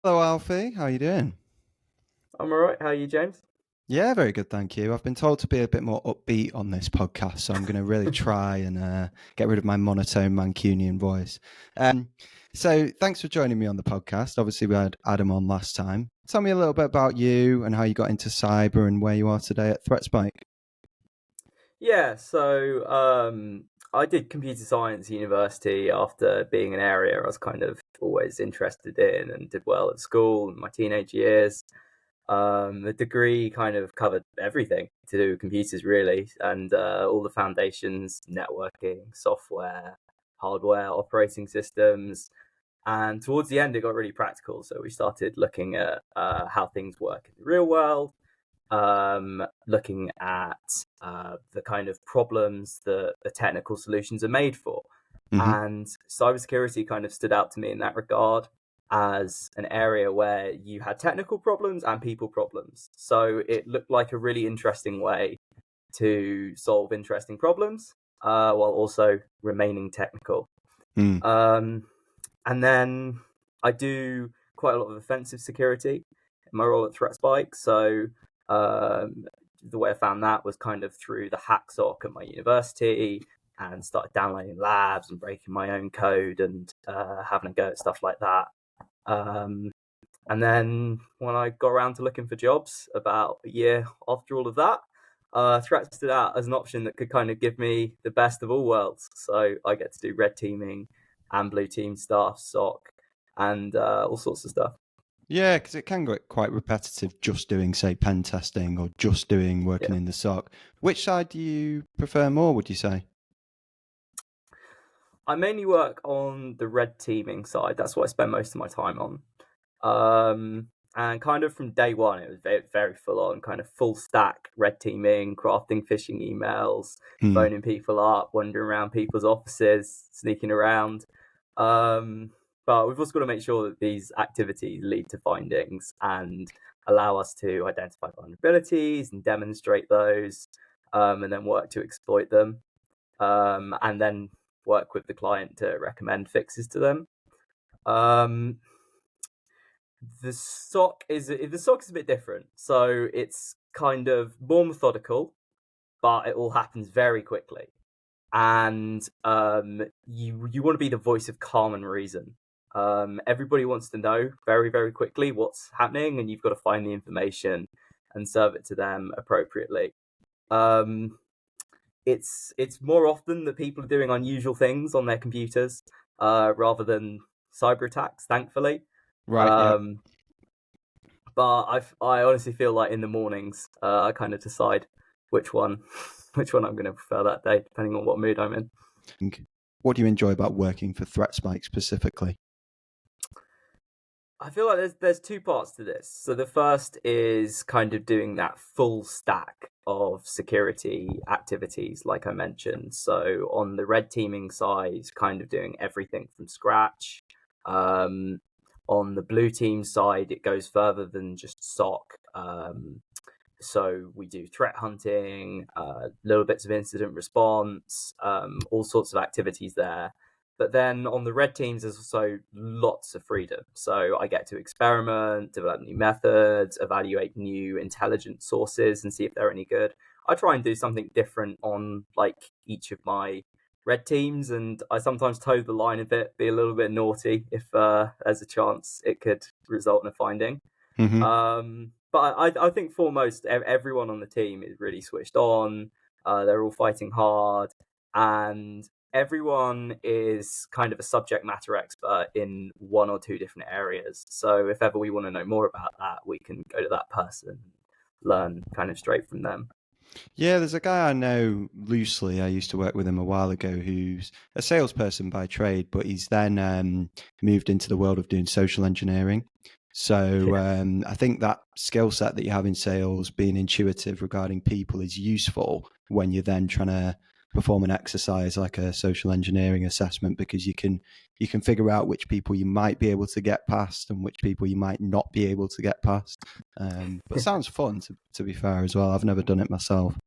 Hello, Alfie. How are you doing? I'm all right. How are you, James? Yeah, very good, thank you. I've been told to be a bit more upbeat on this podcast, so I'm going to really try and get rid of my monotone Mancunian voice. Um, so, thanks for joining me on the podcast. Obviously, we had Adam on last time. Tell me a little bit about you and how you got into cyber and where you are today at ThreatSpike. Yeah, so I did computer science at university after being an area I was kind of always interested in and did well at school in my teenage years. The degree kind of covered everything to do with computers, really, and all the foundations, networking, software, hardware, operating systems. And towards the end, it got really practical. So we started looking at how things work in the real world, looking at the kind of problems that the technical solutions are made for. Hmm. And cybersecurity kind of stood out to me in that regard as an area where you had technical problems and people problems. So it looked like a really interesting way to solve interesting problems while also remaining technical. Mm. Um, and then I do quite a lot of offensive security in my role at ThreatSpike. So um, the way I found that was kind of through the hack SOC at my university and started downloading labs and breaking my own code and having a go at stuff like that. Um, and then when I got around to looking for jobs about a year after all of that, Threat stood out as an option that could kind of give me the best of all worlds. So I get to do red teaming and blue team stuff, SOC, and all sorts of stuff. Yeah, because it can get quite repetitive just doing, say, pen testing or just doing working Yeah. in the SOC. Which side do you prefer more, would you say? I mainly work on the red teaming side. That's what I spend most of my time on. And kind of from day one, it was very, very full on, kind of full stack red teaming, crafting phishing emails, Hmm. phoning people up, wandering around people's offices, sneaking around. Um, but we've also got to make sure that these activities lead to findings and allow us to identify vulnerabilities and demonstrate those, and then work to exploit them, and then work with the client to recommend fixes to them. Um, the SOC is a bit different, so it's kind of more methodical, but it all happens very quickly, and you want to be the voice of calm and reason. Everybody wants to know very very quickly what's happening, and you've got to find the information and serve it to them appropriately. Um, it's more often that people are doing unusual things on their computers rather than cyber attacks, thankfully. Right, yeah. Um, but I honestly feel like in the mornings I kind of decide which one which one I'm going to prefer that day, depending on what mood I'm in. What do you enjoy about working for ThreatSpike specifically? I feel like there's two parts to this. So the first is kind of doing that full stack of security activities, like I mentioned. So on the red teaming side, kind of doing everything from scratch. Um, on the blue team side, it goes further than just SOC. So we do threat hunting, little bits of incident response, all sorts of activities there. But then on the red teams, there's also lots of freedom. So I get to experiment, develop new methods, evaluate new intelligence sources, and see if they're any good. I try and do something different on like each of my red teams, and I sometimes toe the line a bit, be a little bit naughty if there's a chance it could result in a finding. Hmm. But I think foremost, everyone on the team is really switched on. They're all fighting hard, and everyone is kind of a subject matter expert in one or two different areas. So if ever we want to know more about that, we can go to that person, learn kind of straight from them. Yeah, there's a guy I know loosely. I used to work with him a while ago who's a salesperson by trade, but he's then moved into the world of doing social engineering. So Yeah. I think that skill set that you have in sales, being intuitive regarding people, is useful when you're then trying to perform an exercise like a social engineering assessment because you can figure out which people you might be able to get past and which people you might not be able to get past. But sounds fun to be fair as well. I've never done it myself.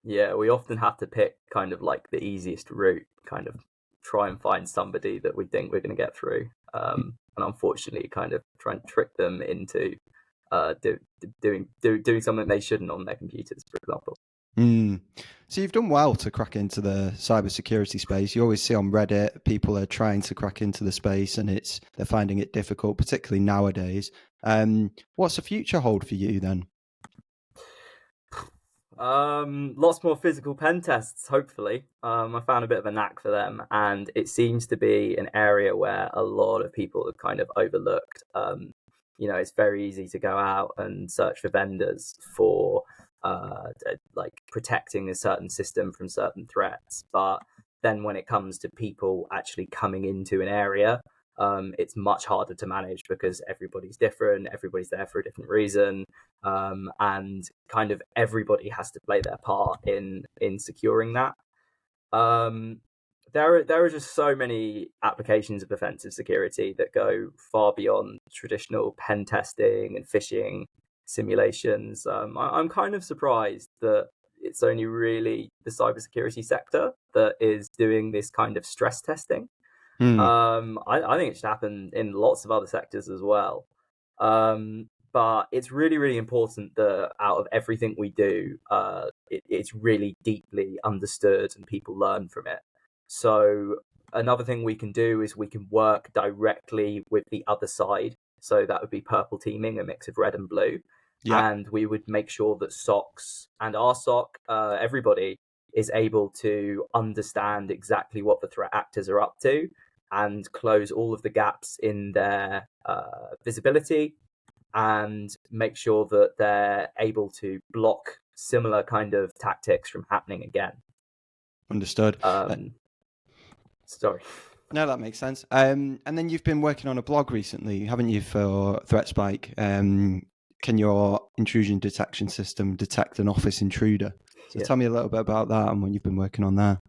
Yeah, we often have to pick kind of like the easiest route, kind of try and find somebody that we think we're going to get through, and unfortunately kind of try and trick them into doing something they shouldn't on their computers, for example. So you've done well to crack into the cybersecurity space. You always see on Reddit people are trying to crack into the space, and they're finding it difficult, particularly nowadays. What's the future hold for you then? Lots more physical pen tests, hopefully. I found a bit of a knack for them, and it seems to be an area where a lot of people have kind of overlooked. It's very easy to go out and search for vendors for like protecting a certain system from certain threats, but then when it comes to people actually coming into an area, it's much harder to manage because everybody's different, everybody's there for a different reason, and kind of everybody has to play their part in securing that. There are just so many applications of offensive security that go far beyond traditional pen testing and phishing simulations. I'm kind of surprised that it's only really the cybersecurity sector that is doing this kind of stress testing. I think it should happen in lots of other sectors as well. But it's really, really important that out of everything we do, it's really deeply understood and people learn from it. So another thing we can do is we can work directly with the other side. So that would be purple teaming, a mix of red and blue. Yeah. And we would make sure that SOCs and our SOC, everybody is able to understand exactly what the threat actors are up to and close all of the gaps in their visibility and make sure that they're able to block similar kind of tactics from happening again. Understood. Sorry. No, that makes sense. And then you've been working on a blog recently, haven't you, for ThreatSpike? Can your intrusion detection system detect an office intruder? So tell me a little bit about that and what you've been working on there.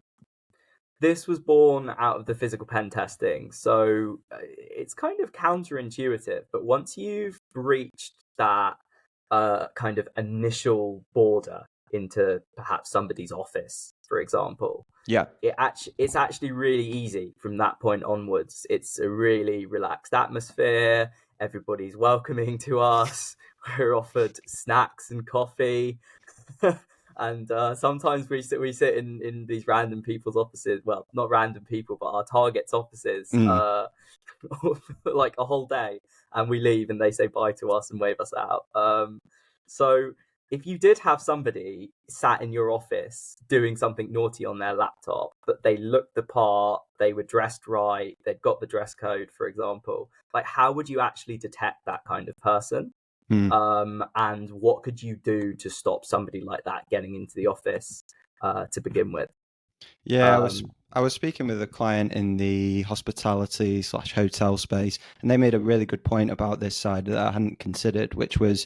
This was born out of the physical pen testing. So it's kind of counterintuitive, but once you've breached that kind of initial border into perhaps somebody's office, for example, it's actually really easy from that point onwards. It's a really relaxed atmosphere. Everybody's welcoming to us. We're offered snacks and coffee. And sometimes we sit in these random people's offices. Well, not random people, but our targets' offices, like a whole day. And we leave and they say bye to us and wave us out. So if you did have somebody sat in your office doing something naughty on their laptop, but they looked the part, they were dressed right, they'd got the dress code, for example, like how would you actually detect that kind of person? And what could you do to stop somebody like that getting into the office to begin with? Yeah, I was speaking with a client in the hospitality/hotel space, and they made a really good point about this side that I hadn't considered, which was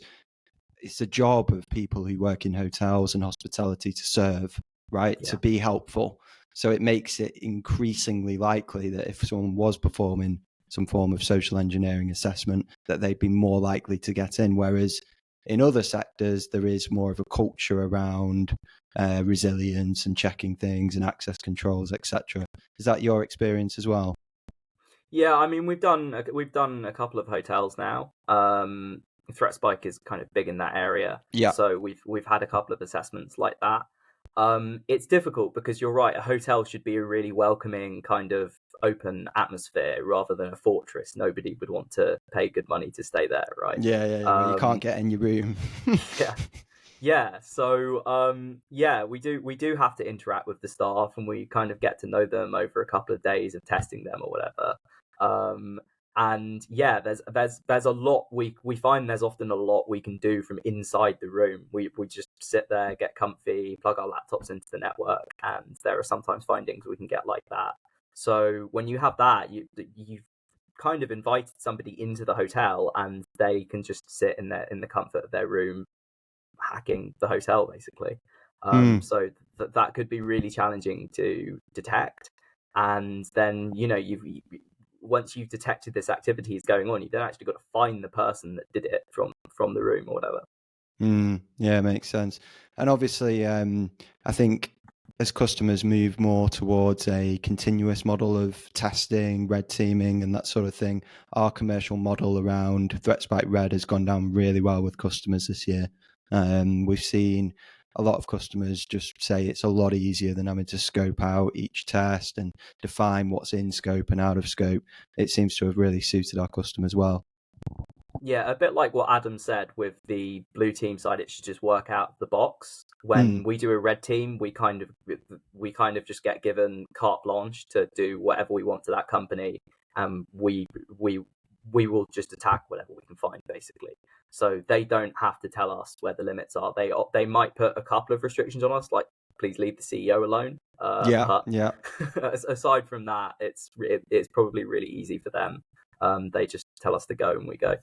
it's a job of people who work in hotels and hospitality to serve, right? Yeah. To be helpful. So it makes it increasingly likely that if someone was performing some form of social engineering assessment, that they'd be more likely to get in. Whereas in other sectors, there is more of a culture around resilience and checking things and access controls, etc. Is that your experience as well? Yeah, I mean, we've done a couple of hotels now. ThreatSpike is kind of big in that area. Yeah. So we've had a couple of assessments like that. It's difficult because you're right. A hotel should be a really welcoming kind of open atmosphere rather than a fortress. Nobody would want to pay good money to stay there, right? Yeah. You can't get in your room. Yeah. So we do have to interact with the staff, and we kind of get to know them over a couple of days of testing them or whatever. And yeah, there's a lot we find there's often a lot we can do from inside the room. We just sit there, get comfy, plug our laptops into the network, and there are sometimes findings we can get like that. So when you have that, you've kind of invited somebody into the hotel, and they can just sit in the comfort of their room, hacking the hotel basically. So that could be really challenging to detect. And then once you've detected this activity is going on, you've then actually got to find the person that did it from the room or whatever. Yeah, makes sense. And obviously, I think as customers move more towards a continuous model of testing, red teaming, and that sort of thing, our commercial model around ThreatSpike Red has gone down really well with customers this year. We've seen a lot of customers just say it's a lot easier than having to scope out each test and define what's in scope and out of scope. It seems to have really suited our customers well. Yeah, a bit like what Adam said with the blue team side, it should just work out of the box. When we do a red team, we kind of just get given carte blanche to do whatever we want to that company, and we will just attack whatever we can find, basically. So they don't have to tell us where the limits are. They might put a couple of restrictions on us, like please leave the CEO alone. But aside from that, it's probably really easy for them. They just tell us to go and we go.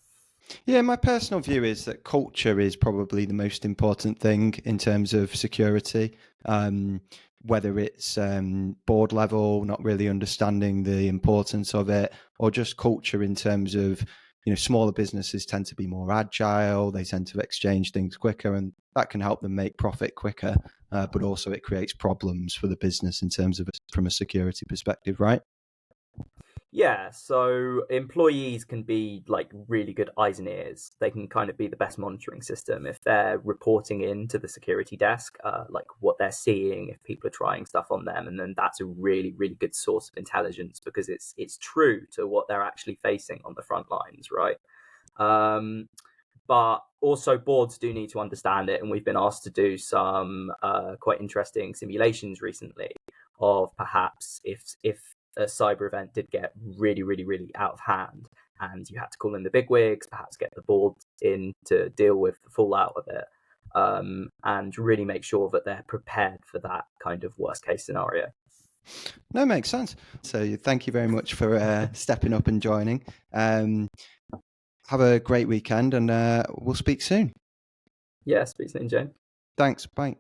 Yeah, my personal view is that culture is probably the most important thing in terms of security. Whether it's board level, not really understanding the importance of it, or just culture in terms of, smaller businesses tend to be more agile, they tend to exchange things quicker, and that can help them make profit quicker, but also it creates problems for the business in terms of from a security perspective, right? Yeah, so employees can be like really good eyes and ears. They can kind of be the best monitoring system if they're reporting in to the security desk, like what they're seeing, if people are trying stuff on them, and then that's a really, really good source of intelligence because it's true to what they're actually facing on the front lines, right? But also boards do need to understand it, and we've been asked to do some quite interesting simulations recently of perhaps if a cyber event did get really, really, really out of hand and you had to call in the bigwigs, perhaps get the board in to deal with the fallout of it, and really make sure that they're prepared for that kind of worst case scenario. No, makes sense. So thank you very much for stepping up and joining. Have a great weekend and we'll speak soon. Yeah, speak soon, Jane. Thanks. Bye.